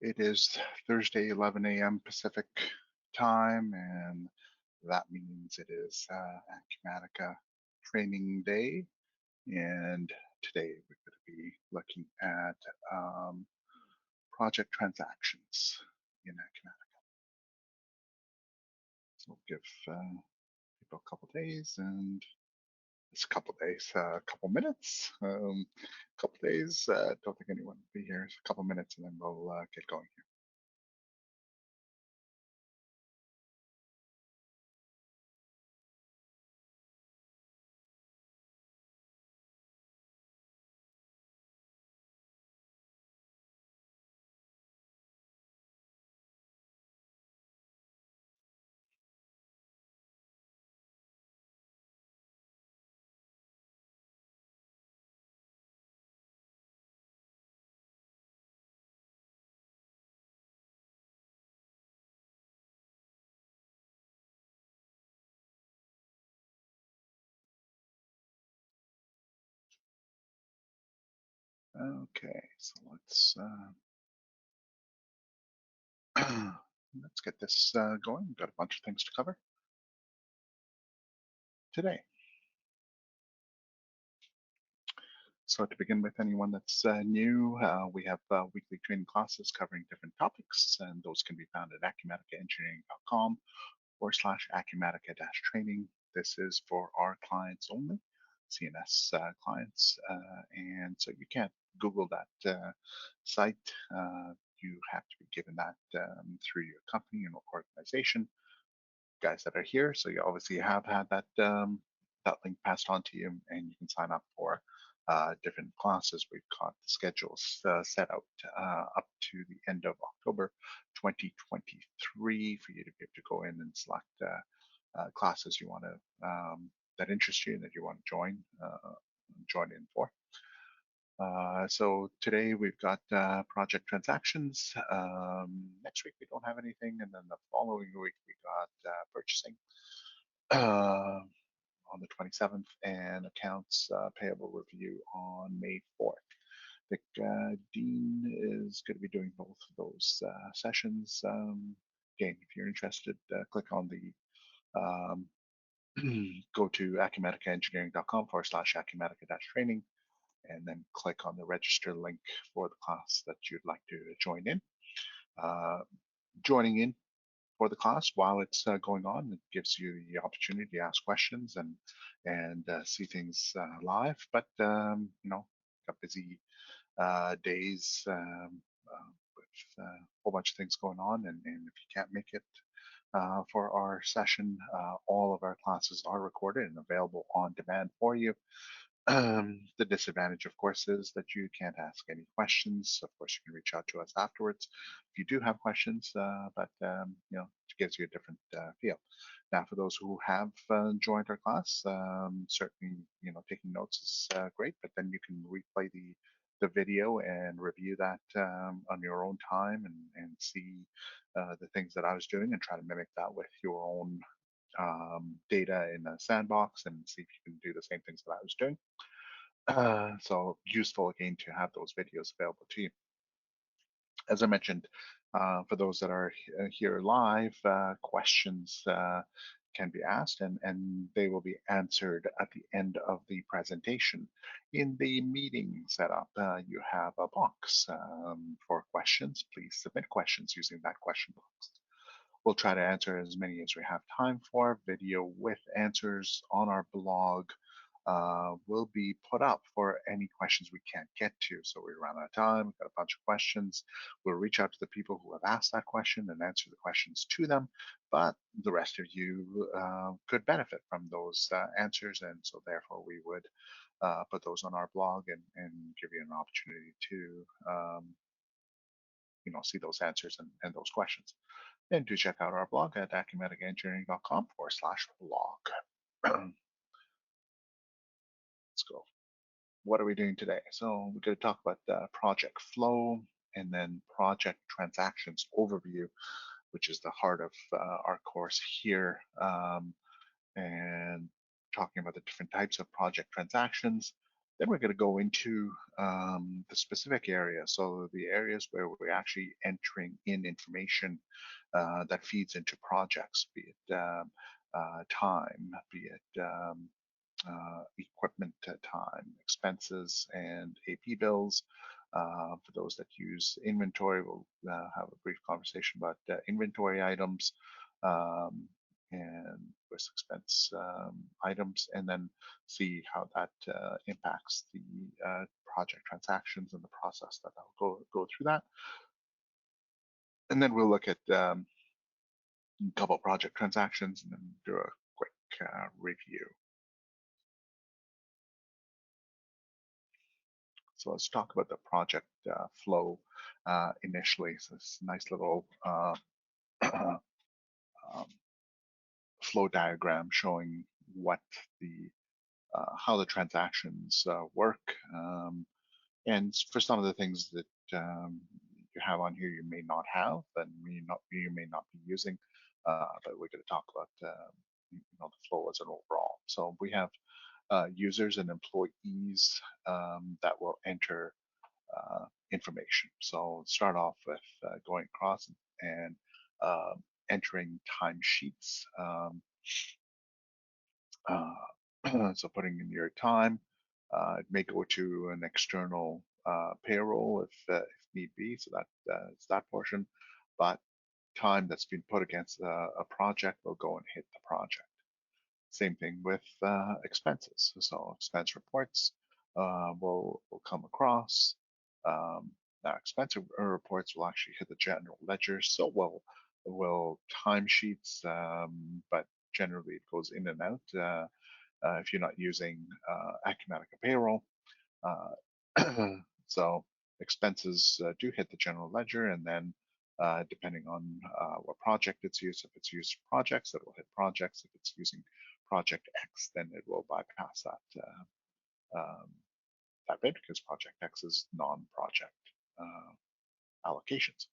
It is Thursday, 11 a.m. Pacific time, and that means it is Acumatica training day. And today we're going to be looking at project transactions in Acumatica. So we'll give people a couple days, and it's a couple days, a couple minutes, a couple days. Don't think anyone will be here. It's a couple minutes, and then we'll get going here. Okay, so let's get this going. We've got a bunch of things to cover today. So to begin with, anyone that's new, we have weekly training classes covering different topics, and those can be found at acumaticaengineering.com/acumatica-training. This is for our clients only, CNS clients, and so you can't Google that site. You have to be given that through your company and organization. Guys that are here, so you obviously have had that link passed on to you, and you can sign up for different classes. We've got the schedules set out up to the end of October 2023 for you to be able to go in and select classes you want to that interest you and that you want to join in for. So today we've got project transactions. Next week we don't have anything, and then the following week we got purchasing on the 27th and accounts payable review on May 4th. I think Dean is going to be doing both of those sessions. Again, if you're interested, click on the go to acumaticaengineering.com/acumatica-training and then click on the register link for the class that you'd like to join in. Joining in for the class while it's going on, it gives you the opportunity to ask questions and see things live. But got busy days with a whole bunch of things going on, and if you can't make it for our session, all of our classes are recorded and available on demand for you. The disadvantage, of course, is that you can't ask any questions. Of course, you can reach out to us afterwards if you do have questions, but it gives you a different feel. Now, for those who have joined our class, certainly, taking notes is great, but then you can replay the video and review that on your own time and see the things that I was doing and try to mimic that with your own data in a sandbox and see if you can do the same things that I was doing. So useful again to have those videos available to you. As I mentioned, for those that are here live, questions can be asked and they will be answered at the end of the presentation. In the meeting setup, you have a box for questions. Please submit questions using that question box. We'll try to answer as many as we have time for. Video with answers on our blog will be put up for any questions we can't get to. So we ran out of time, we've got a bunch of questions. We'll reach out to the people who have asked that question and answer the questions to them. But the rest of you could benefit from those answers. And so therefore we would put those on our blog and give you an opportunity to see those answers and those questions. And do check out our blog at acumaticaengineering.com/blog. Let's go. What are we doing today? So we're going to talk about the project flow and then project transactions overview, which is the heart of our course here, and talking about the different types of project transactions. Then we're going to go into the specific area. So the areas where we're actually entering in information that feeds into projects, be it time, be it equipment time, expenses, and AP bills. For those that use inventory, we'll have a brief conversation about inventory items um, and risk expense items, and then see how that impacts the project transactions and the process that I'll go through that. And then we'll look at a couple project transactions and then do a quick review. So let's talk about the project flow initially. So it's a nice little um, flow diagram showing what the how the transactions work. And for some of the things that you have on here, you may not have, and you may not be using. But we're going to talk about the flow as an overall. So we have users and employees that will enter information. So start off with going across and uh, entering timesheets. So putting in your time. It may go to an external payroll if need be. So it's that portion. But time that's been put against a project will go and hit the project. Same thing with expenses. So expense reports will come across. Um, Now expense reports will actually hit the general ledger. So will timesheets, but generally it goes in and out if you're not using Acumatica payroll. So expenses do hit the general ledger, and then depending on what project it's used, if it's used for projects, it will hit projects. If it's using project X, then it will bypass that bit because project X is non-project allocations.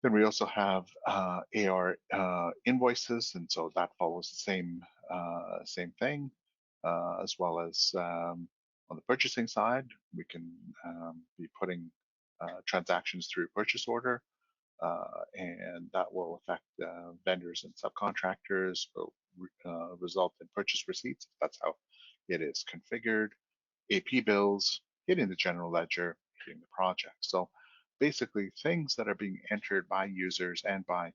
Then we also have AR invoices, and so that follows the same thing, as well as on the purchasing side, we can be putting transactions through purchase order, and that will affect vendors and subcontractors, will result in purchase receipts. That's how it is configured. AP bills, hitting the general ledger, hitting the project. So basically things that are being entered by users and by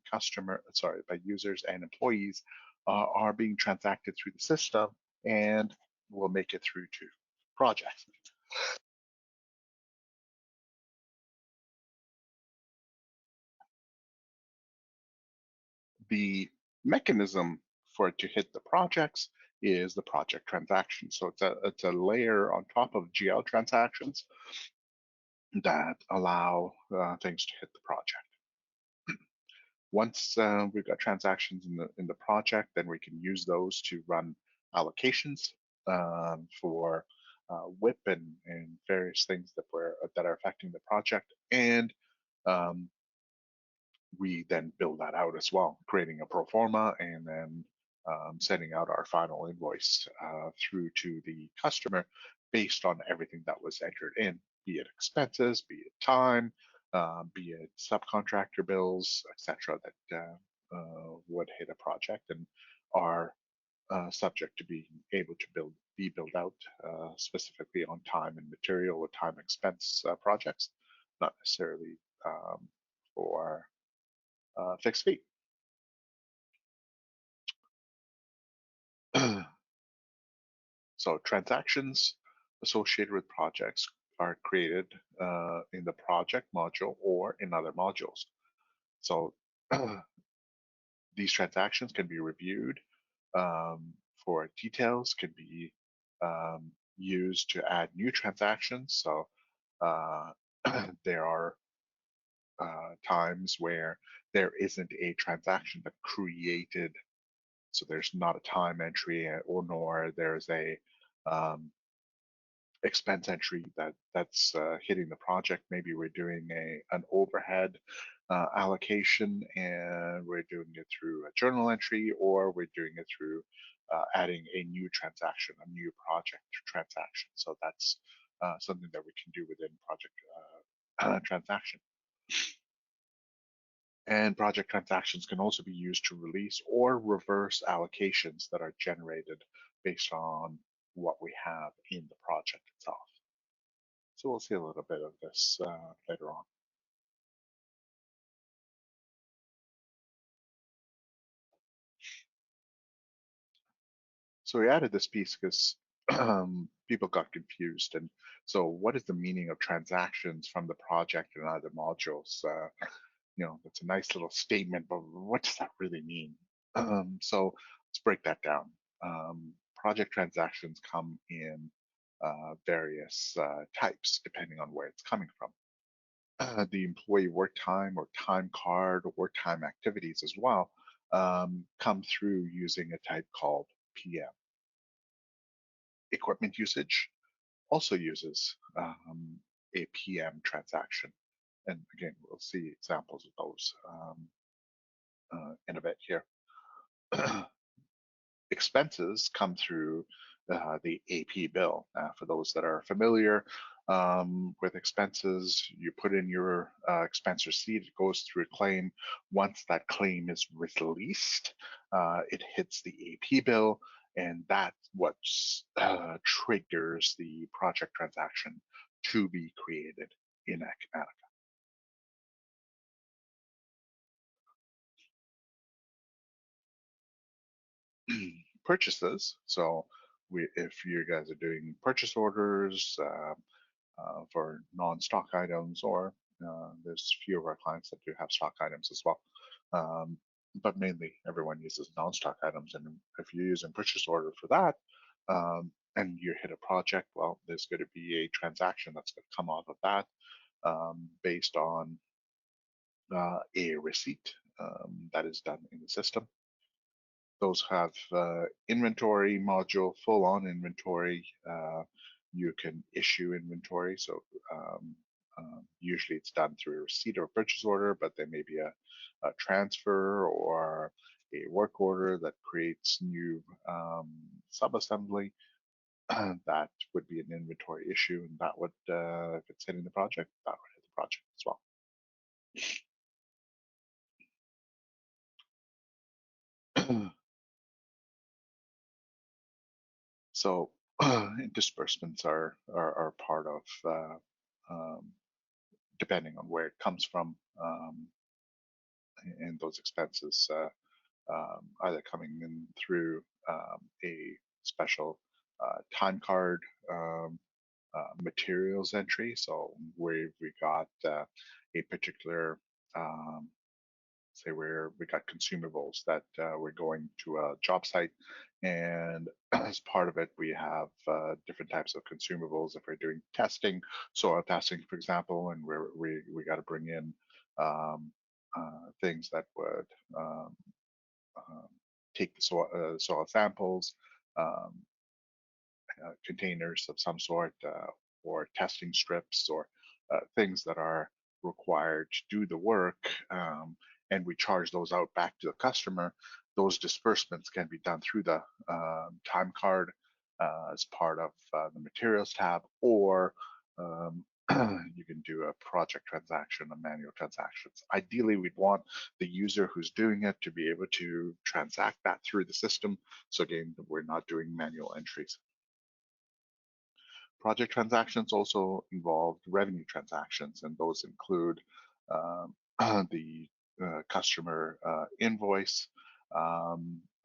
users and employees are being transacted through the system and will make it through to projects. The mechanism for it to hit the projects is the project transaction. So it's a layer on top of GL transactions that allow things to hit the project. Once we've got transactions in the project, then we can use those to run allocations for WIP and various things that are affecting the project, and um, we then build that out as well, creating a pro forma and then sending out our final invoice through to the customer based on everything that was entered in, be it expenses, be it time, be it subcontractor bills, etc., that would hit a project and are subject to being able to be built out specifically on time and material or time expense projects, not necessarily for fixed fee. So transactions associated with projects are created in the project module or in other modules. So these transactions can be reviewed for details, can be used to add new transactions. So uh, there are times where there isn't a transaction that created, so there's not a time entry or nor there's a um, expense entry that's hitting the project. Maybe we're doing an overhead allocation and we're doing it through a journal entry, or we're doing it through adding a new transaction, a new project transaction. So that's something that we can do within project transaction. And project transactions can also be used to release or reverse allocations that are generated based on what we have in the project itself. So we'll see a little bit of this later on. So we added this piece because people got confused. And so what is the meaning of transactions from the project and other modules? That's a nice little statement, but what does that really mean? So let's break that down. Project transactions come in various types depending on where it's coming from. The employee work time or time card or work time activities as well come through using a type called PM. Equipment usage also uses a PM transaction. And again, we'll see examples of those in a bit here. Expenses come through the AP bill. For those that are familiar with expenses, you put in your expense receipt, it goes through a claim. Once that claim is released, it hits the AP bill, and that's what triggers the project transaction to be created in Acumatica. Purchases. So if you guys are doing purchase orders for non-stock items, or there's a few of our clients that do have stock items as well. But mainly everyone uses non-stock items. And if you're using purchase order for that, and you hit a project, well, there's going to be a transaction that's going to come off of that based on a receipt that is done in the system. Those have inventory module, full on inventory. You can issue inventory. So usually it's done through a receipt or a purchase order, but there may be a transfer or a work order that creates new sub-assembly. That would be an inventory issue, and that would, if it's hitting the project, that would hit the project as well. So disbursements are part of, um, depending on where it comes from, and those expenses either coming in through a special time card materials entry. So where we got a particular say where we got consumables that we're going to a job site, and as part of it we have different types of consumables if we're doing testing, soil testing for example, and we got to bring in things that would um, take the soil samples, um, containers of some sort, or testing strips, or things that are required to do the work, and we charge those out back to the customer. Those disbursements can be done through the time card as part of the materials tab, or you can do a project transaction, a manual transactions. Ideally, we'd want the user who's doing it to be able to transact that through the system. So again, we're not doing manual entries. Project transactions also involve revenue transactions, and those include um, the customer invoice,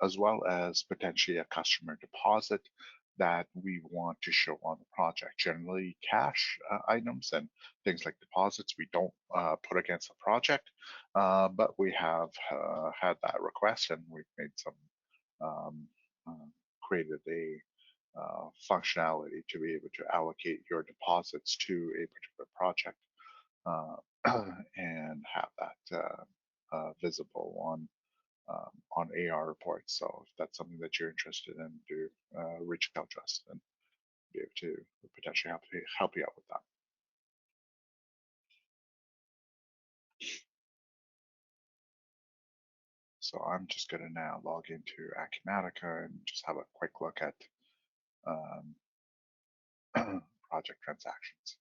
as well as potentially a customer deposit that we want to show on the project. Generally, cash items and things like deposits we don't put against the project, but we have had that request, and we've made some um, created a functionality to be able to allocate your deposits to a particular project and have that visible on AR reports. So if that's something that you're interested in, do reach out to us and be able to potentially help you out with that. So I'm just going to now log into Acumatica and just have a quick look at um, project transactions.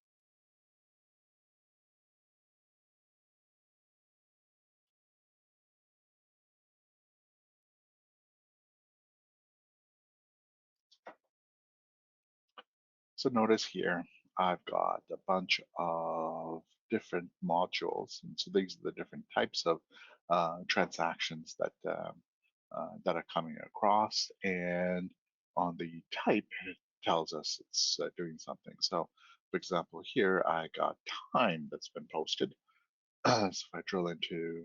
So notice here, I've got a bunch of different modules. And so these are the different types of transactions that are coming across. And on the type, it tells us it's doing something. So for example, here I got time that's been posted. So if I drill into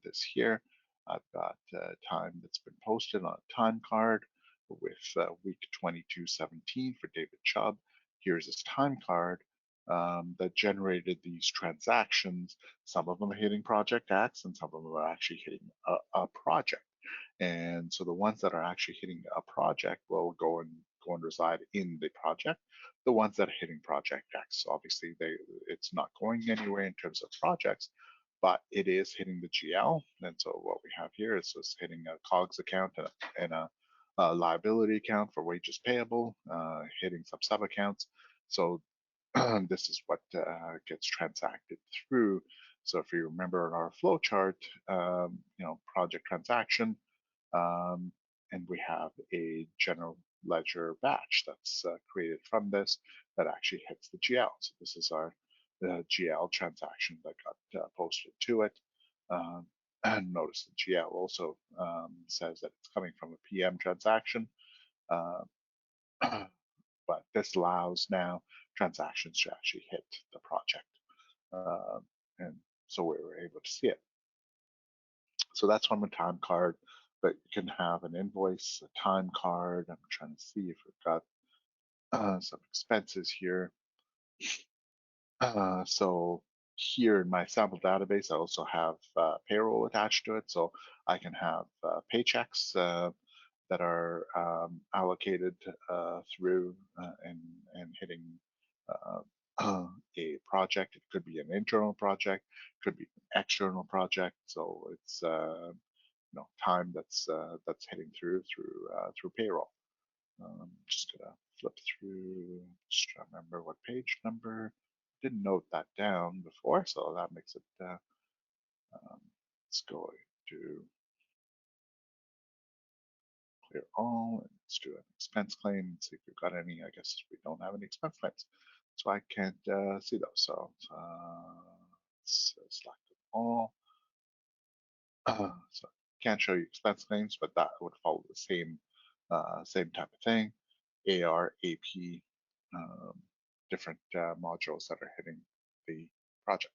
this here, I've got time that's been posted on a time card with week 2217 for David Chubb. Here's his time card that generated these transactions. Some of them are hitting Project X and some of them are actually hitting a project. And so the ones that are actually hitting a project will go and reside in the project. The ones that are hitting Project X, obviously it's not going anywhere in terms of projects, but it is hitting the GL. And so what we have here is just hitting a COGS account and a liability account for wages payable, hitting some sub accounts. So this is what gets transacted through. So if you remember in our flow chart, project transaction, um, and we have a general ledger batch that's created from this that actually hits the GL. So this is our GL transaction that got posted to it. And notice the GL also says that it's coming from a PM transaction, uh, but this allows now transactions to actually hit the project. Uh, and so we were able to see it. So that's from a time card, but you can have an invoice, a time card. I'm trying to see if we've got some expenses here. So here in my sample database, I also have payroll attached to it. So I can have paychecks that are allocated through and hitting uh, a project. It could be an internal project, could be an external project. So it's time that's hitting through payroll. Just gonna flip through, just trying to remember what page number. Didn't note that down before, so that makes it. Let's go to clear all, and let's do an expense claim and see if we've got any. I guess we don't have any expense claims, so I can't see those. So let's select them all. So can't show you expense claims, but that would follow the same type of thing. AR, AP, um, different modules that are hitting the project.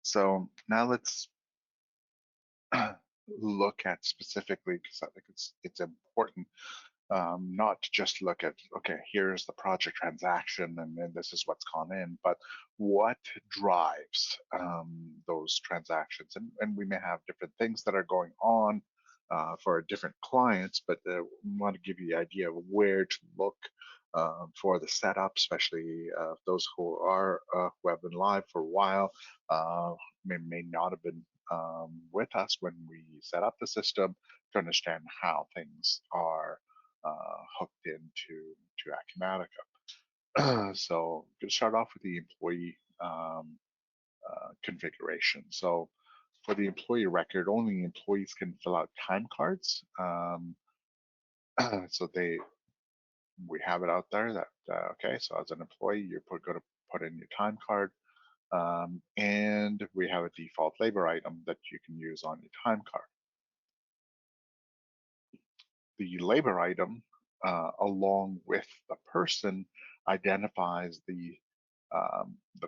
So now let's look at specifically, because I think it's important not to just look at, okay, here's the project transaction and then this is what's gone in, but what drives those transactions. And we may have different things that are going on for different clients, but want to give you the idea of where to look for the setup, especially those who have been live for a while, may not have been with us when we set up the system to understand how things are hooked into Acumatica. So I'm going to start off with the employee configuration. So for the employee record, only employees can fill out time cards. So we have it out there that okay. So as an employee, you're going to put in your time card, and we have a default labor item that you can use on your time card. The labor item, along with the person, identifies the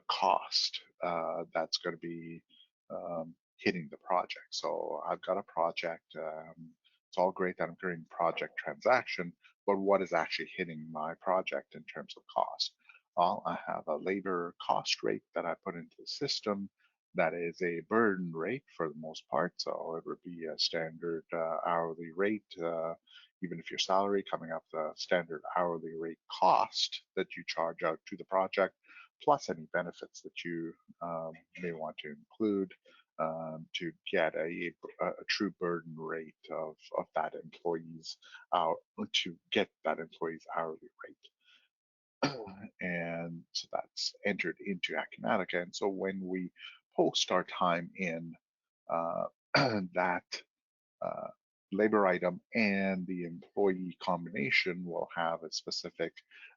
cost that's going to be hitting the project. So I've got a project. It's all great that I'm creating project transaction, but what is actually hitting my project in terms of cost? Well, I have a labor cost rate that I put into the system, That is a burden rate for the most part, so it would be a standard hourly rate, even if your salary coming up the standard hourly rate cost that you charge out to the project, plus any benefits that you may want to include to get a true burden rate of that employee's hour, to get that employee's hourly rate. And so that's entered into Acumatica. And so when we post our time in, uh, that uh, labor item and the employee combination will have a specific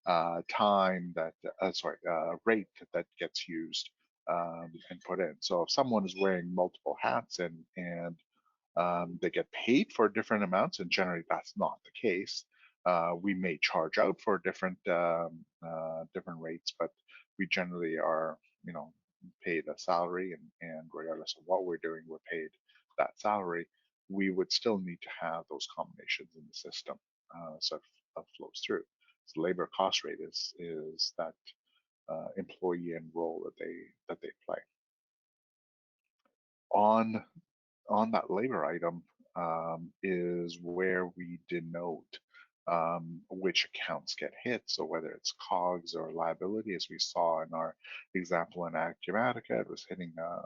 time that, rate that gets used and put in. So if someone is wearing multiple hats and they get paid for different amounts, and generally that's not the case. We may charge out for different rates, but we generally are, paid a salary, and regardless of what we're doing, we're paid that salary. We would still need to have those combinations in the system, so it flows through. So labor cost rate is that employee and role that they play on that labor item is where we denote which accounts get hit. So whether it's COGS or liability, as we saw in our example in Acumatica, it was hitting a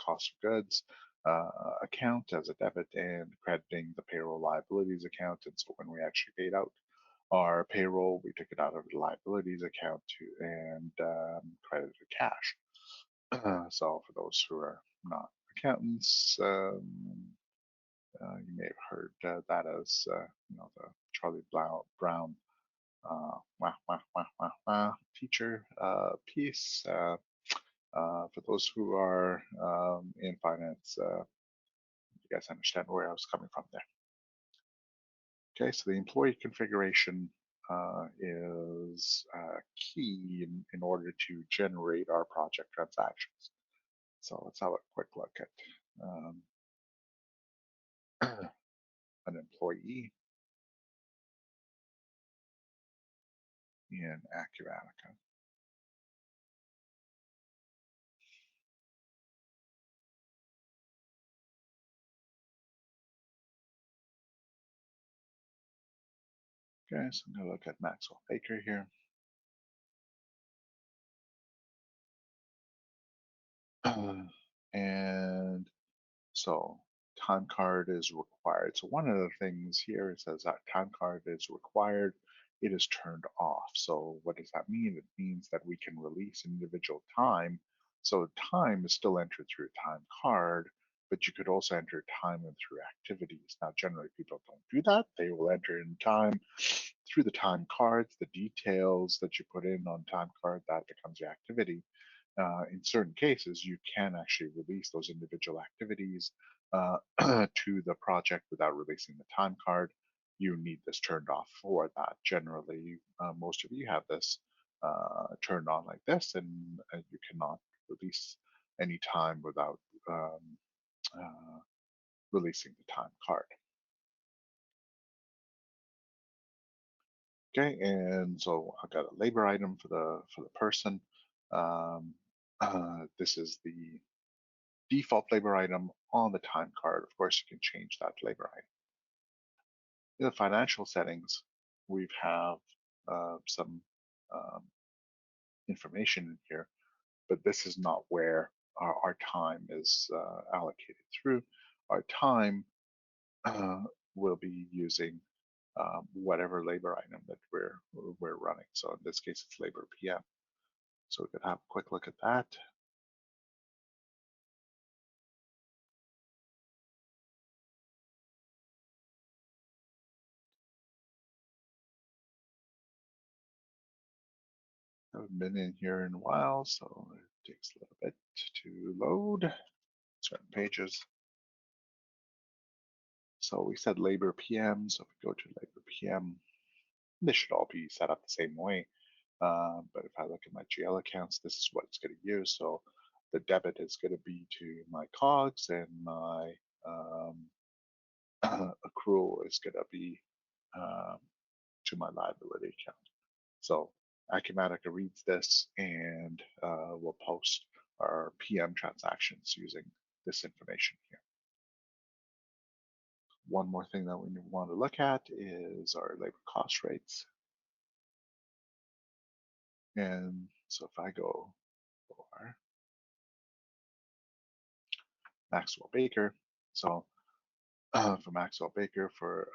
cost of goods account as a debit and crediting the payroll liabilities account. And so when we actually paid out our payroll, we took it out of the liabilities account and credited cash. So for those who are not accountants, you may have heard that as the Charlie Brown teacher piece. For those who are in finance, you guys understand where I was coming from there. Okay, so the employee configuration is key in order to generate our project transactions. So let's have a quick look at an employee in Acumatica. Okay, so I'm going to look at Maxwell Baker here. And so time card is required. So one of the things here, it says that time card is required. It is turned off. So what does that mean? It means that we can release individual time. So time is still entered through a time card, but you could also enter time in through activities. Now, generally people don't do that. They will enter in time through the time cards, the details that you put in on time card, that becomes your activity. In certain cases, you can actually release those individual activities to the project without releasing the time card. You need this turned off for that. Generally, most of you have this turned on like this, and you cannot release any time without um, uh, releasing the time card. Okay, and so I've got a labor item for the person. Um, this is the default labor item on the time card. Of course, you can change that labor item. In the financial settings, we have some um, information in here, but this is not where our time is allocated through. Our time uh, will be using whatever labor item that we're running. So in this case, it's labor PM. So we could have a quick look at that. I haven't been in here in a while, so it takes a little bit to load certain pages. So we said labor PM, so if we go to labor PM, this should all be set up the same way. But if I look at my GL accounts, this is what it's going to use. So the debit is going to be to my COGS, and my accrual is going to be um, to my liability account. So Acumatica reads this and will post our PM transactions using this information here. One more thing that we want to look at is our labor cost rates. And so if I go for Maxwell Baker, so for Maxwell Baker for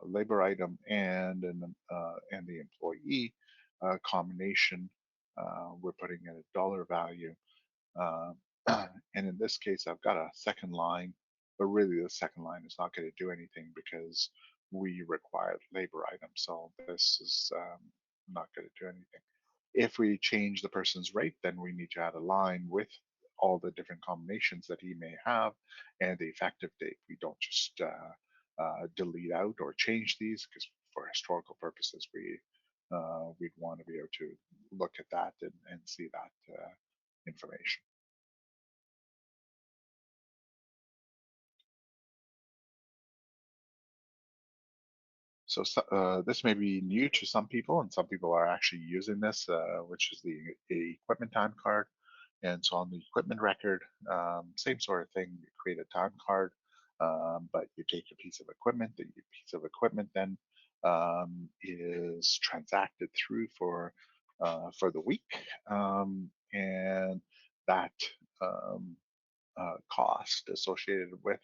labor item and the employee combination, we're putting in a dollar value. Um, and in this case, I've got a second line, but really the second line is not going to do anything because we require labor items. So this is not going to do anything. If we change the person's rate, then we need to add a line with all the different combinations that he may have and the effective date. We don't just delete out or change these because for historical purposes, we'd want to be able to look at that and see that information. So this may be new to some people, and some people are actually using this, which is the equipment time card. And so on the equipment record, same sort of thing. You create a time card, but you take a piece of equipment. The piece of equipment then is transacted through for the week, and that um, cost associated with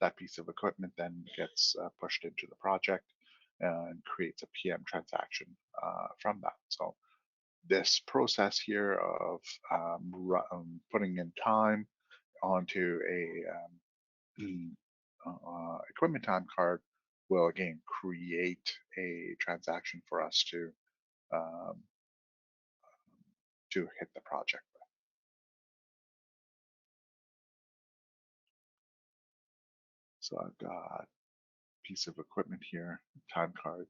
that piece of equipment then gets pushed into the project and creates a PM transaction from that. So this process here of putting in time onto a equipment time card will again create a transaction for us um, to hit the project. So I've got a piece of equipment here, time card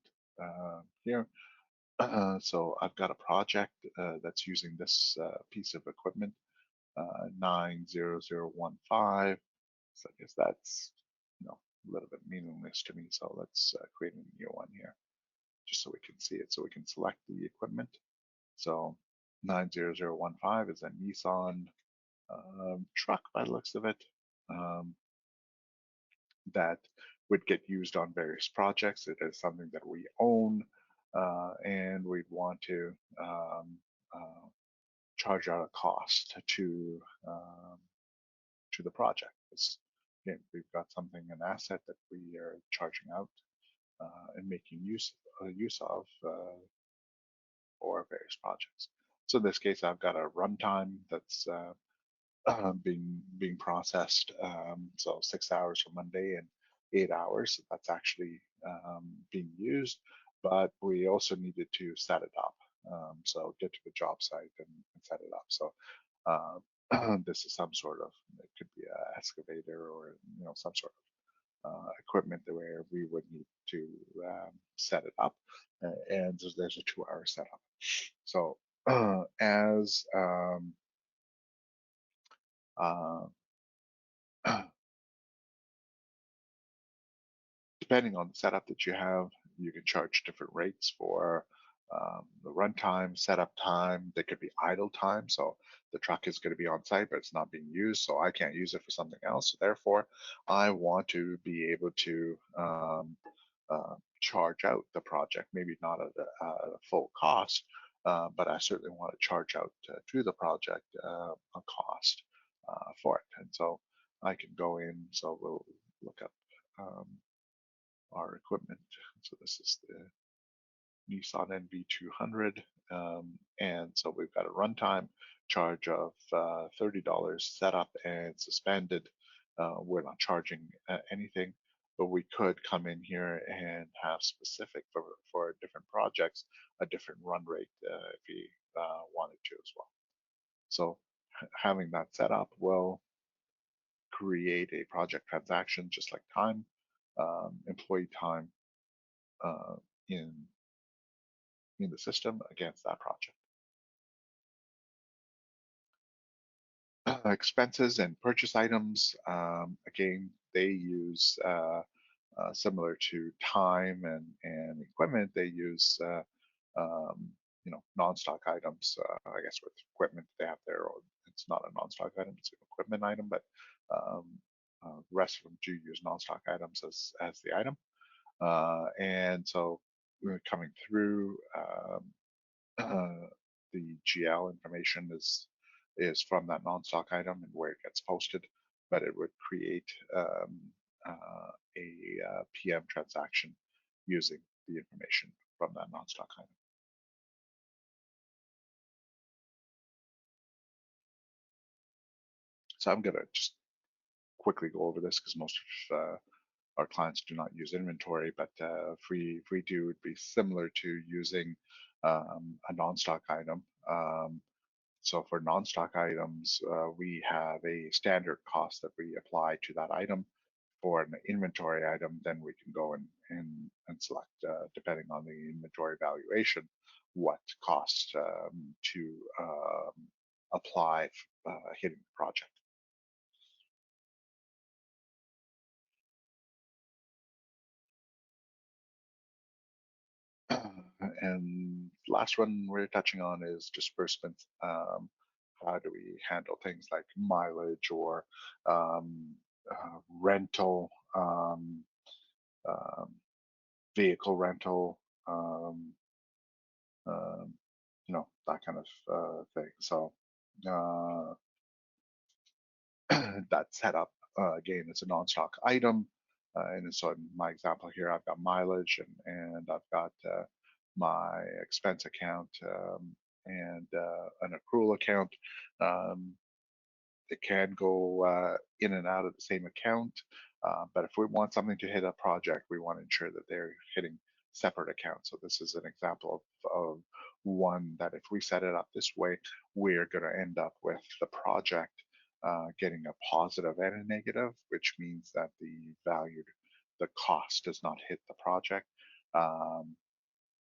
here. So I've got a project that's using this piece of equipment, 90015. So I guess that's a little bit meaningless to me. So let's create a new one here, just so we can see it. So we can select the equipment. So 90015 is a Nissan truck by the looks of it. Um, that would get used on various projects. It is something that we own, and we'd want to uh, charge out a cost to the project. Because again, we've got something, an asset that we are charging out and making use of for various projects. So in this case, I've got a runtime that's being processed. So 6 hours for Monday and 8 hours. That's actually being used, but we also needed to set it up. So get to the job site and set it up. So this is some sort of, it could be an excavator or some sort of equipment where we would need to set it up, and there's a 2 hour setup. So as uh, depending on the setup that you have, you can charge different rates for the runtime, setup time. There could be idle time. So the truck is going to be on site, but it's not being used. So I can't use it for something else. So therefore, I want to be able to charge out the project, maybe not at a full cost, but I certainly want to charge out to the project a cost for it. And so I can go in. So we'll look up our equipment. So this is the Nissan NV200. And so we've got a runtime charge of $30 setup and suspended. We're not charging anything, but we could come in here and have specific for different projects, a different run rate if we wanted to as well. So having that set up will create a project transaction just like time, employee time uh, in the system against that project. Expenses and purchase items, again, they use similar to time and equipment. They use um, non-stock items. I guess with equipment they have their own it's not a non-stock item, it's an equipment item, but um, the rest of them do use non-stock items as the item. And so we're coming through, the GL information is from that non-stock item and where it gets posted, but it would create a PM transaction using the information from that non-stock item. So I'm going to just quickly go over this because most of our clients do not use inventory, but if we do, it'd be similar to using a non-stock item. So for non-stock items, we have a standard cost that we apply to that item. For an inventory item, then we can go and select, depending on the inventory valuation, what cost to apply hitting the project. And last one we're touching on is disbursement. How do we handle things like mileage or rental, um, vehicle rental, um, um, that kind of thing. So uh, that setup, again, it's a non-stock item. And so in my example here, I've got mileage and I've got my expense account and an accrual account. Um, it can go in and out of the same account. But if we want something to hit a project, we want to ensure that they're hitting separate accounts. So this is an example of one that if we set it up this way, we're going to end up with the project getting a positive and a negative, which means that the cost does not hit the project um,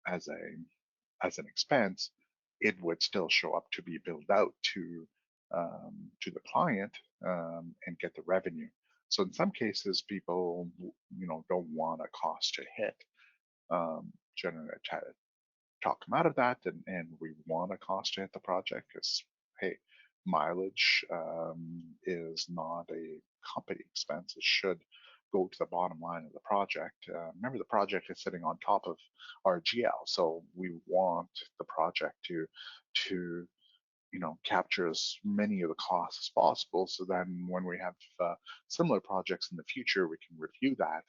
as an expense. It would still show up to be billed out to the client and get the revenue. So in some cases, people don't want a cost to hit. Generally, I try to talk them out of that, and we want a cost to hit the project because hey, mileage is not a company expense. It should go to the bottom line of the project. Remember, the project is sitting on top of our GL, so we want the project to capture as many of the costs as possible. So then when we have similar projects in the future, we can review that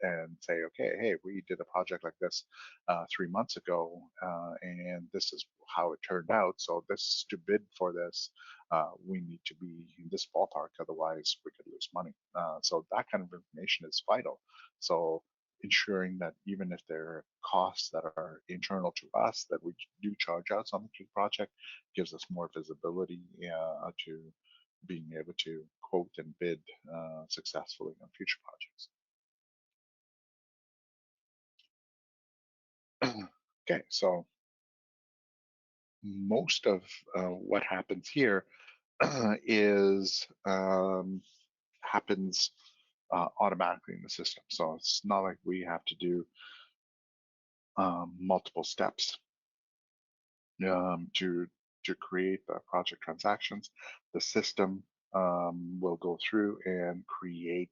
and say, okay, hey, we did a project like this 3 months ago, and this is how it turned out. So this to bid for this, we need to be in this ballpark, otherwise we could lose money. So that kind of information is vital. So ensuring that even if there are costs that are internal to us that we do charge out something to the project gives us more visibility to being able to quote and bid successfully on future projects. Okay, so most of what happens here is happens automatically in the system. So it's not like we have to do multiple steps to create the project transactions. The system will go through and create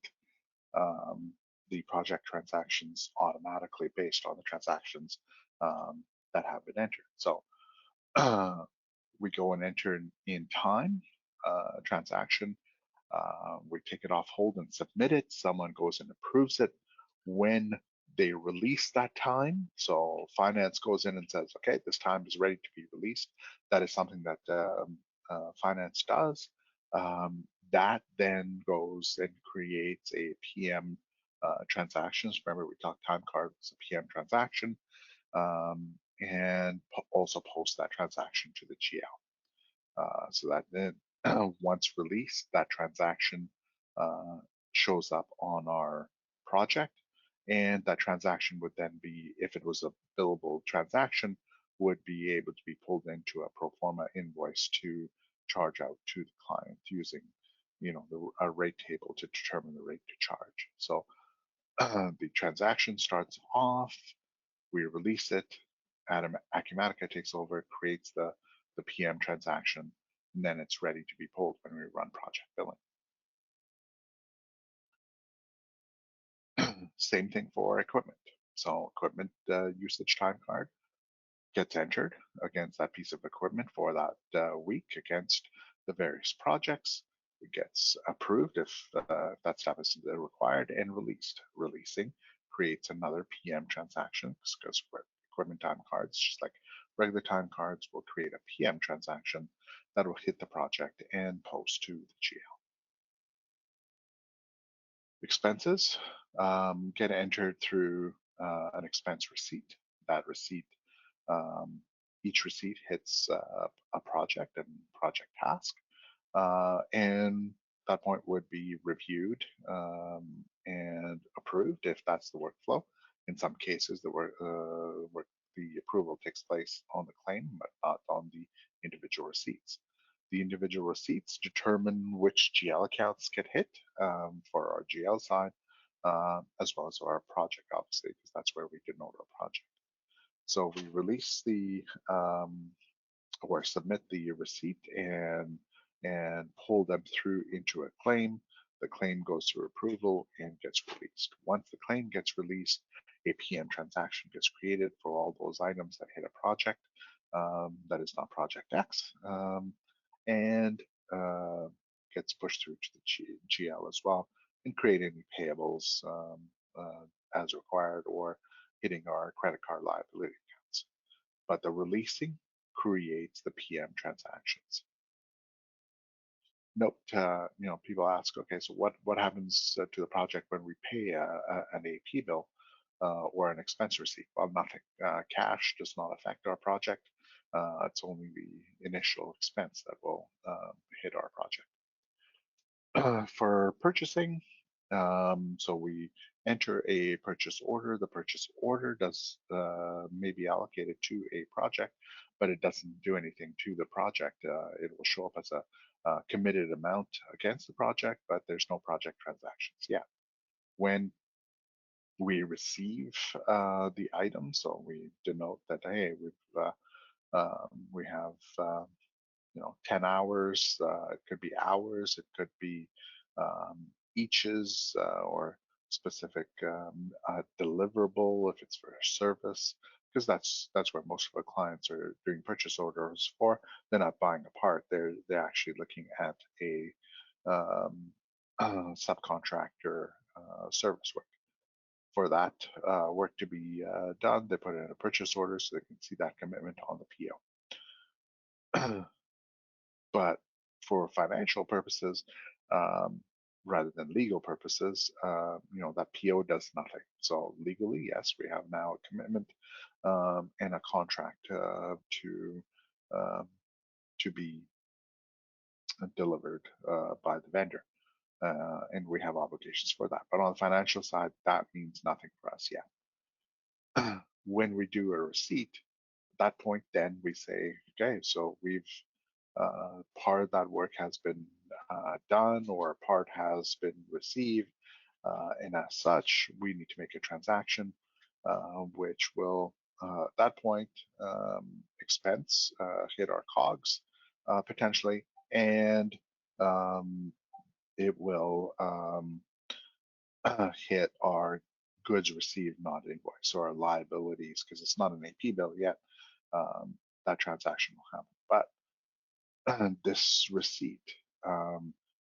um, the project transactions automatically based on the transactions that have been entered. So we go and enter in time transaction. We take it off hold and submit it. Someone goes and approves it. When they release that time, so finance goes in and says, okay, this time is ready to be released. That is something that finance does. That then goes and creates a PM transactions. Remember, we talked time card was a PM transaction, and also post that transaction to the GL. So that then once released, that transaction uh, shows up on our project, and that transaction would then be, if it was a billable transaction, would be able to be pulled into a pro forma invoice to charge out to the client using, a rate table to determine the rate to charge. So the transaction starts off, we release it, Acumatica takes over, creates the PM transaction. and then it's ready to be pulled when we run project billing. Same thing for equipment. So equipment usage time card gets entered against that piece of equipment for that week against the various projects. It gets approved if that stuff is required and released. Releasing creates another PM transaction because equipment time cards, just like regular time cards, will create a PM transaction that will hit the project and post to the GL. Expenses get entered through an expense receipt. That receipt, um, each receipt hits a project and project task, and that point would be reviewed and approved if that's the workflow. In some cases, the approval takes place on the claim, but not on the individual receipts. The individual receipts determine which GL accounts get hit for our GL side, as well as our project, obviously, because that's where we denote our project. So we release the or submit the receipt and pull them through into a claim. The claim goes through approval and gets released. Once the claim gets released, a PM transaction gets created for all those items that hit a project that is not Project X, and uh, gets pushed through to the GL as well, and create any payables as required or hitting our credit card liability accounts. But the releasing creates the PM transactions. Note, people ask, okay, so what happens to the project when we pay an AP bill or an expense receipt? Well, nothing. Cash does not affect our project. It's only the initial expense that will hit our project. For purchasing, so we enter a purchase order. The purchase order does may be allocated to a project, but it doesn't do anything to the project. It will show up as a committed amount against the project, but there's no project transactions yet. When we receive the item, so we denote that, hey, we have 10 hours. It could be hours. It could be eaches or specific deliverable if it's for a service, because that's what most of our clients are doing purchase orders for. They're not buying a part. They're actually looking at a subcontractor service work. For that work to be done, they put in a purchase order so they can see that commitment on the PO. But for financial purposes, rather than legal purposes, that PO does nothing. So legally, yes, we have now a commitment and a contract um, to be delivered by the vendor, and we have obligations for that. But on the financial side, that means nothing for us yet. When we do a receipt, at that point, then we say, okay, so we've part of that work has been done or part has been received, and as such, we need to make a transaction, which will, at that point, expense hit our COGS potentially, and it will hit our goods received, not invoice, so our liabilities, because it's not an AP bill yet. That transaction will happen, but this receipt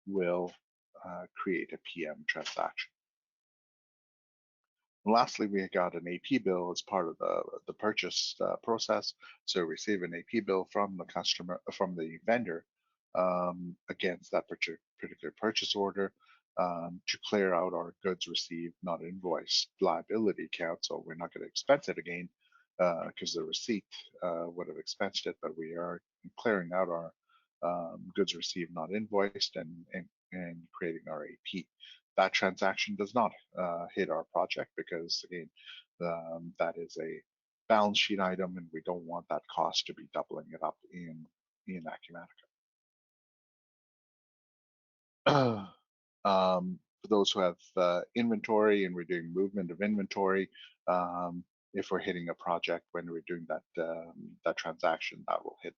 will create a PM transaction. And lastly, we got an AP bill as part of the purchase process. So we receive an AP bill from the customer, from the vendor, against that particular purchase order to clear out our goods received, not invoiced liability account. So we're not going to expense it again because the receipt would have expensed it, but we are clearing out our goods received, not invoiced, and creating our AP. That transaction does not hit our project because, again, that is a balance sheet item, and we don't want that cost to be doubling it up in Acumatica. For those who have inventory and we're doing movement of inventory, if we're hitting a project when we're doing that transaction, that will hit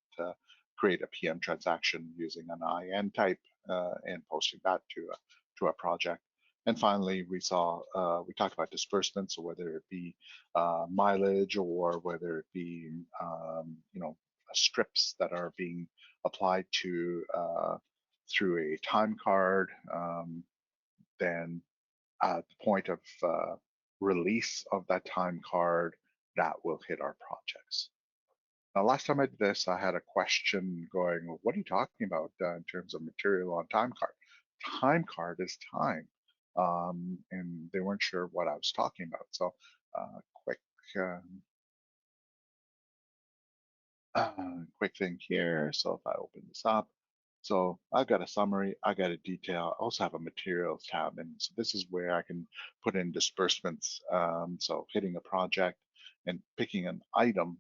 create a PM transaction using an IN type and posting that to a project. And finally, we talked about disbursements, so whether it be mileage or whether it be strips that are being applied to through a time card. Then at the point of release of that time card, that will hit our projects. Now, last time I did this, I had a question going, well, what are you talking about in terms of material on time card? Time card is time. And they weren't sure what I was talking about. So quick, quick thing here. So if I open this up, so I've got a summary, I got a detail, I also have a materials tab. And so this is where I can put in disbursements. So hitting a project and picking an item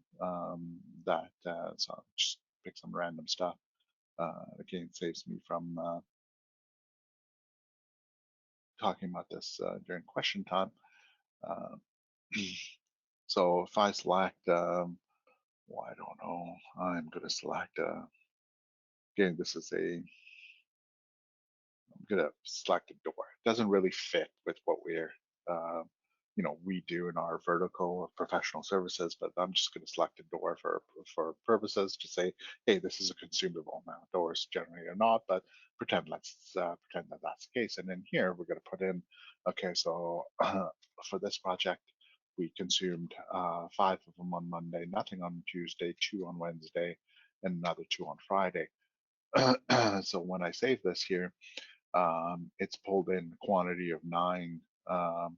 so I'll just pick some random stuff. Again, saves me from talking about this during question time. Uh, so if I select, well, I don't know, I'm going to select, again, this is I'm gonna select a door. It doesn't really fit with what uh, we do in our vertical of professional services, but I'm just gonna select a door for purposes to say, hey, this is a consumable. Now, doors generally are not, but pretend that that's the case. And then here we're gonna put in, okay, so for this project, we consumed 5 of them on Monday, nothing on Tuesday, 2 on Wednesday, and another 2 on Friday. So when I save this here, it's pulled in a quantity of 9. Um,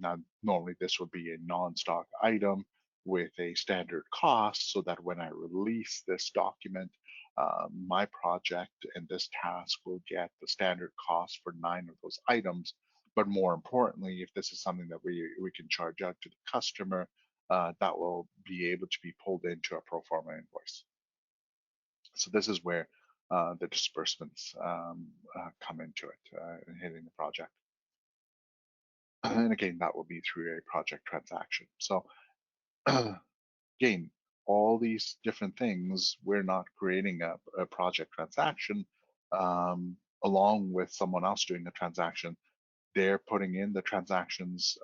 Now, normally this would be a non-stock item with a standard cost, so that when I release this document, my project and this task will get the standard cost for 9 of those items. But more importantly, if this is something that we can charge out to the customer, that will be able to be pulled into a pro forma invoice. So this is where the disbursements come into it, hitting the project. And again, that will be through a project transaction. So again, all these different things, we're not creating a project transaction along with someone else doing the transaction. They're putting in the transactions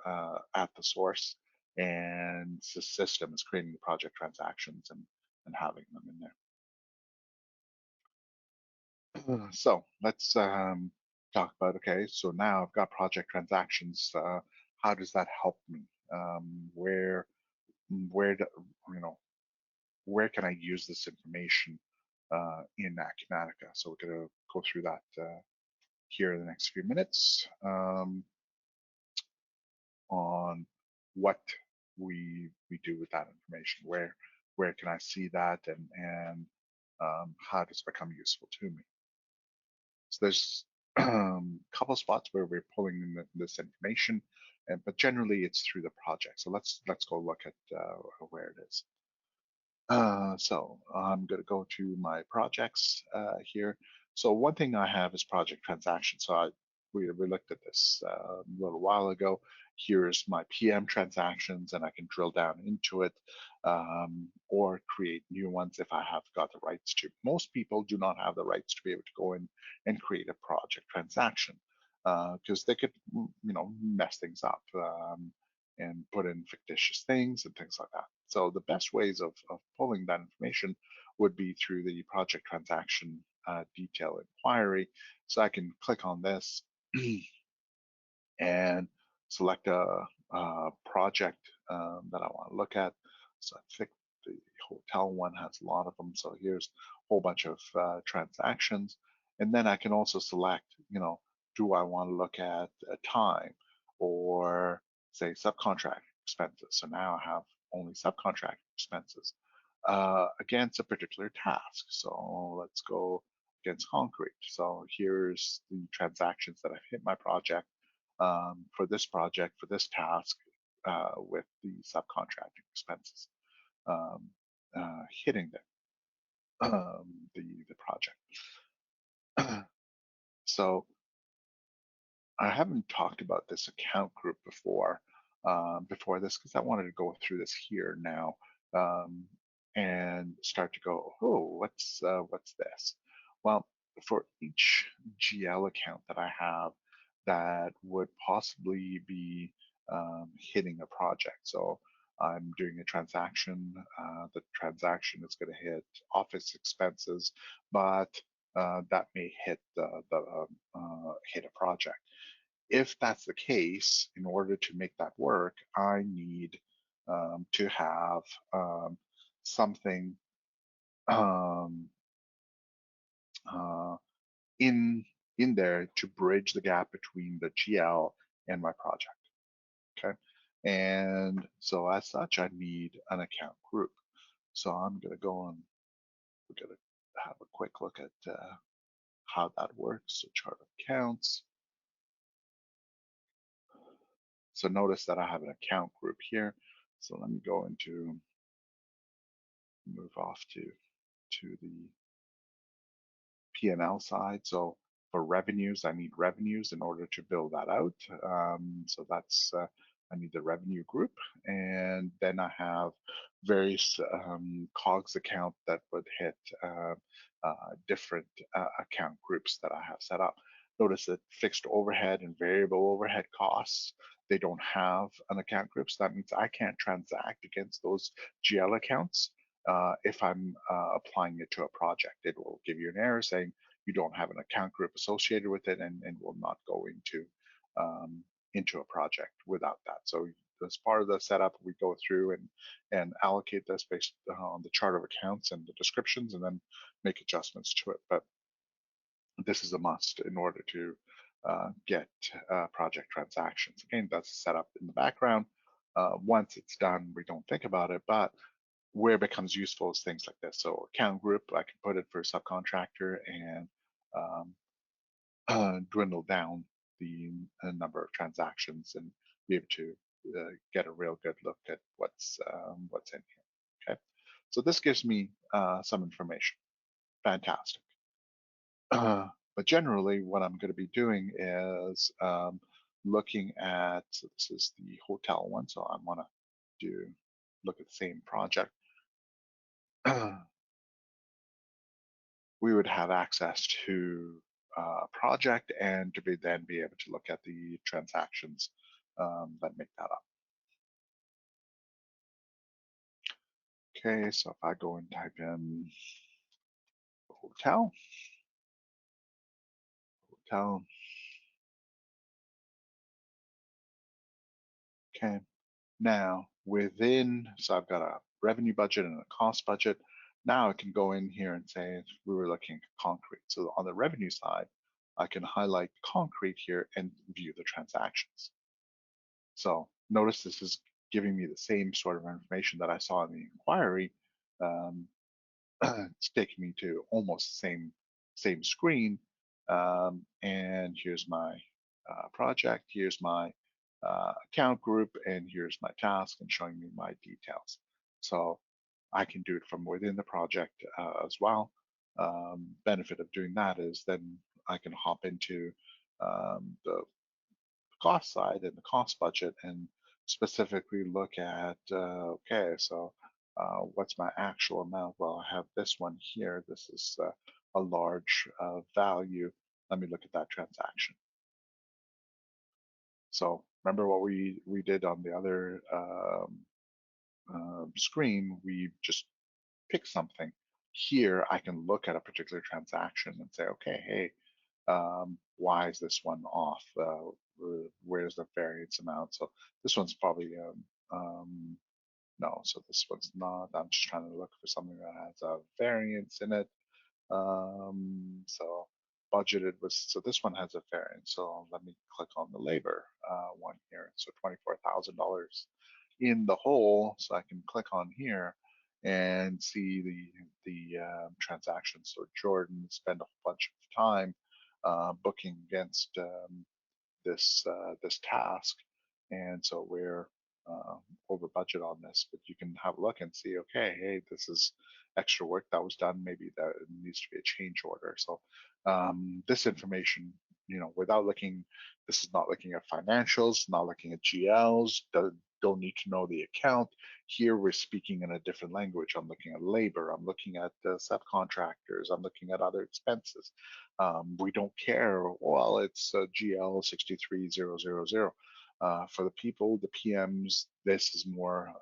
at the source, and the system is creating the project transactions and having them in there. So let's talk about, okay, so now I've got project transactions. How does that help me? Where, where, do, you know, where can I use this information in Acumatica? So we're going to go through that here in the next few minutes on what we do with that information. Where can I see that, and how does it become useful to me? So there's a couple spots where we're pulling in this information, but generally it's through the project. So let's go look at where it is. So I'm going to go to my projects here. So one thing I have is project transactions. So we looked at this a little while ago. Here's my PM transactions, and I can drill down into it or create new ones if I have got the rights to. Most people do not have the rights to be able to go in and create a project transaction because they could, mess things up. And put in fictitious things and things like that. So the best ways of pulling that information would be through the project transaction detail inquiry. So I can click on this and select a project that I want to look at. So I think the hotel one has a lot of them. So here's a whole bunch of transactions. And then I can also select, do I want to look at a time or say subcontract expenses? So now I have only subcontract expenses against a particular task. So let's go against concrete. So here's the transactions that I've hit my project for this project, for this task, with the subcontracting expenses hitting the project. So I haven't talked about this account group before this because I wanted to go through this here now. and start to go, oh, what's this? Well, for each GL account that I have that would possibly be hitting a project. So I'm doing a transaction. The transaction is going to hit office expenses, but that may hit hit a project. If that's the case, in order to make that work, I need to have something um, uh, in in there to bridge the gap between the GL and my project. Okay, and so as such, I need an account group. So I'm going to go and we're going to have a quick look at how that works. So chart of accounts. So notice that I have an account group here. So let me go into move off to the P&L side. So for revenues, I need revenues in order to build that out. So that's I need the revenue group, and then I have various COGS account that would hit different account groups that I have set up. Notice that fixed overhead and variable overhead costs, they don't have an account group. So that means I can't transact against those GL accounts if I'm applying it to a project. It will give you an error saying you don't have an account group associated with it and will not go um, into a project without that. So as part of the setup, we go through and allocate this based on the chart of accounts and the descriptions, and then make adjustments to it. But this is a must in order to get project transactions. Again, that's set up in the background. Once it's done, we don't think about it, but where it becomes useful is things like this. So account group, I can put it for a subcontractor and dwindle down the number of transactions and be able to get a real good look at what's in here. Okay, so this gives me some information. Fantastic. But generally, what I'm going to be doing is looking at. So this is the hotel one, so I want to do look at the same project. We would have access to a project and to then be able to look at the transactions that make that up. Okay, so if I go and type in hotel, hotel, okay. Now within, so I've got a revenue budget and a cost budget. Now I can go in here and say we were looking at concrete. So on the revenue side, I can highlight concrete here and view the transactions. So notice this is giving me the same sort of information that I saw in the inquiry. Um, it's taking me to almost the same screen. And here's my project, here's my account group, and here's my task, and showing me my details. So I can do it from within the project as well. Benefit of doing that is then I can hop into the cost side and the cost budget and specifically look at, okay, so what's my actual amount? Well, I have this one here. This is a large value. Let me look at that transaction. So remember what we did on the other screen? We just picked something. Here, I can look at a particular transaction and say, okay, hey, why is this one off? Where's the variance amount? So this one's probably no, so this one's not. I'm just trying to look for something that has a variance in it. So budgeted was, so this one has a variance. So let me click on the labor one here. So $24,000 in the hole. So I can click on here and see the transactions. So Jordan spent a bunch of time booking against this task, and so we're uh, over budget on this. But you can have a look and see, okay, hey, this is extra work that was done. Maybe that needs to be a change order. So this information, without looking, this is not looking at financials, not looking at GLs. don't need to know the account. Here we're speaking in a different language. I'm looking at labor. I'm looking at subcontractors. I'm looking at other expenses. We don't care. Well, it's GL 63000. For the people, the PMs, this is more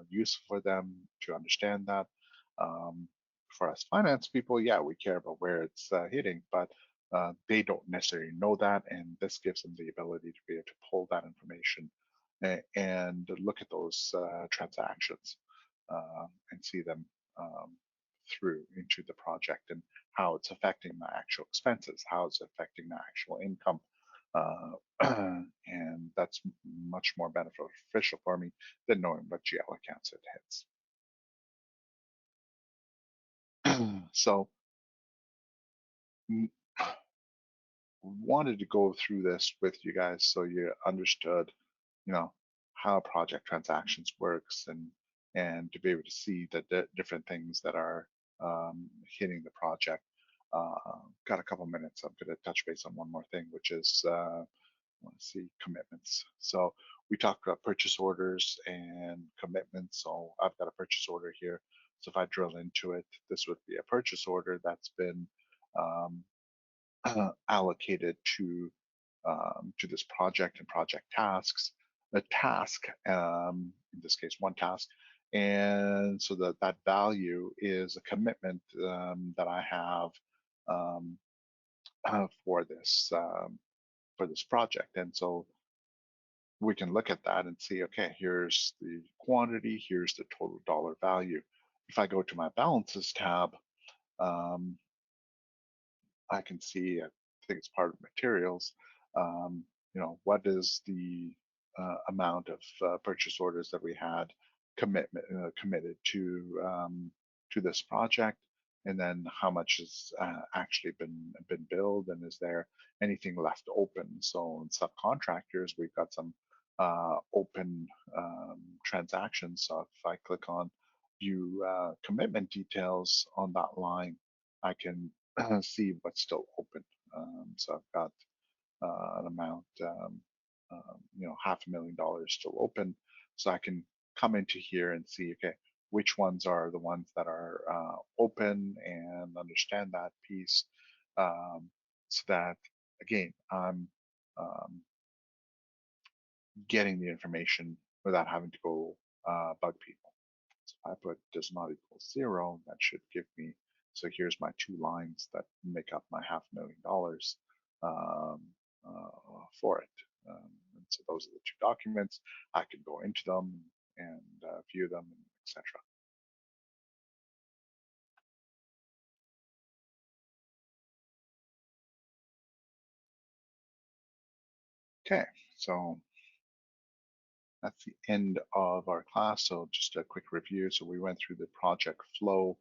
useful for them to understand that. Um, for us finance people, yeah, we care about where it's hitting, but they don't necessarily know that, and this gives them the ability to be able to pull that information and look at those transactions and see them um, through into the project and how it's affecting my actual expenses, how it's affecting my actual income. And that's much more beneficial for me than knowing what GL accounts it hits. So wanted to go through this with you guys so you understood, you know, how project transactions works and to be able to see the different things that are hitting the project. Got a couple minutes. I'm going to touch base on one more thing, which is let's see, commitments. So we talked about purchase orders and commitments. So I've got a purchase order here. So if I drill into it, this would be a purchase order that's been um, allocated to this project and project tasks. A task, in this case, one task, and so that value is a commitment that I have um, for this project, and so we can look at that and see, okay, here's the quantity, here's the total dollar value. If I go to my balances tab, um, I can see, I think it's part of materials, um, what is the amount of purchase orders that we had committed to this project, and then how much has actually been billed, and is there anything left open? So in subcontractors, we've got some open transactions. So if I click on view commitment details on that line, I can see what's still open. So I've got an amount, $500,000 still open. So I can come into here and see, okay, which ones are the ones that are open and understand that piece, so that again, I'm um, getting the information without having to go bug people. So if I put does not equal 0, that should give me, so here's my two lines that make up my $500,000 um, for it. And so those are the two documents. I can go into them and view them, etc. Okay, so that's the end of our class. So just a quick review. So we went through the project flow,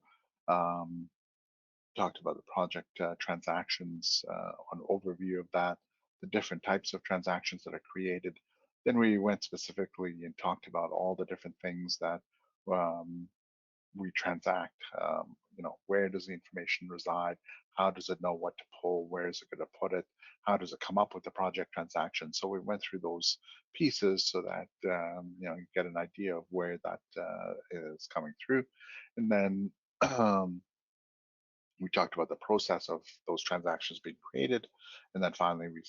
um, talked about the project transactions, an overview of that, the different types of transactions that are created. Then we went specifically and talked about all the different things that um, we transact. Where does the information reside? How does it know what to pull? Where is it going to put it? How does it come up with the project transaction? So we went through those pieces so that you get an idea of where that is coming through, and then we talked about the process of those transactions being created, and then finally we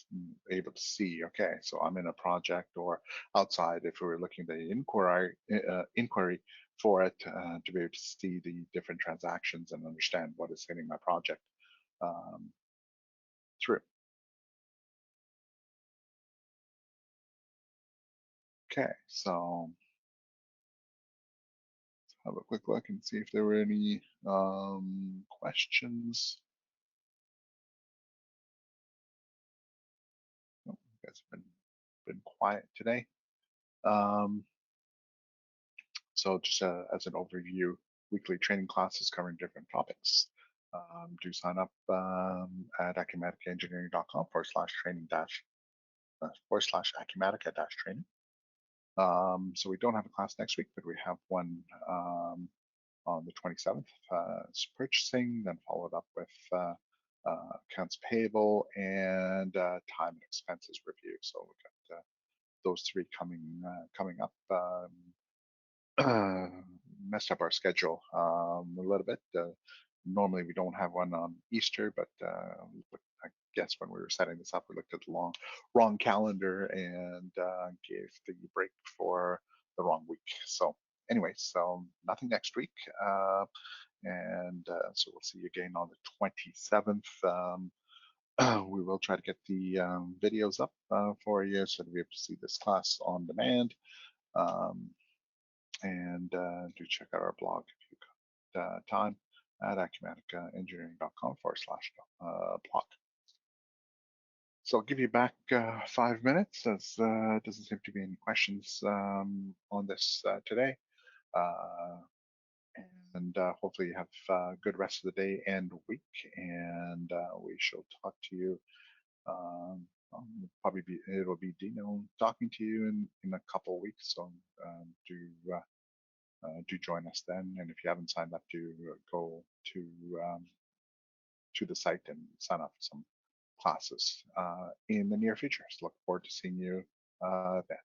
were able to see, okay, so I'm in a project or outside, if we were looking at the inquiry for it, to be able to see the different transactions and understand what is hitting my project um, through. Okay, so let's have a quick look and see if there were any questions. Oh, you guys have been quiet today. Um, So just as an overview, weekly training classes covering different topics. Do sign up at acumaticaengineering.com /training /Acumatica training. So we don't have a class next week, but we have one on the 27th, purchasing, then followed up with accounts payable and time and expenses review. So we got those three coming up messed up our schedule a little bit. Normally we don't have one on Easter, but I guess when we were setting this up, we looked at the wrong calendar and gave the break for the wrong week. So anyway, so nothing next week. And so we'll see you again on the 27th. We will try to get the videos up for you so that we have to see this class on demand. Um, and do check out our blog if you've got time at acumaticaengineering.com/blog. So I'll give you back 5 minutes as doesn't seem to be any questions on this today. Uh, and hopefully you have a good rest of the day and week. And we shall talk to you. Probably it'll be Dino talking to you in a couple of weeks. So do join us then. And if you haven't signed up, do go um, to the site and sign up for some classes in the near future. So look forward to seeing you then.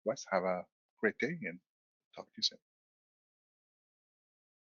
Otherwise, have a great day and talk to you soon.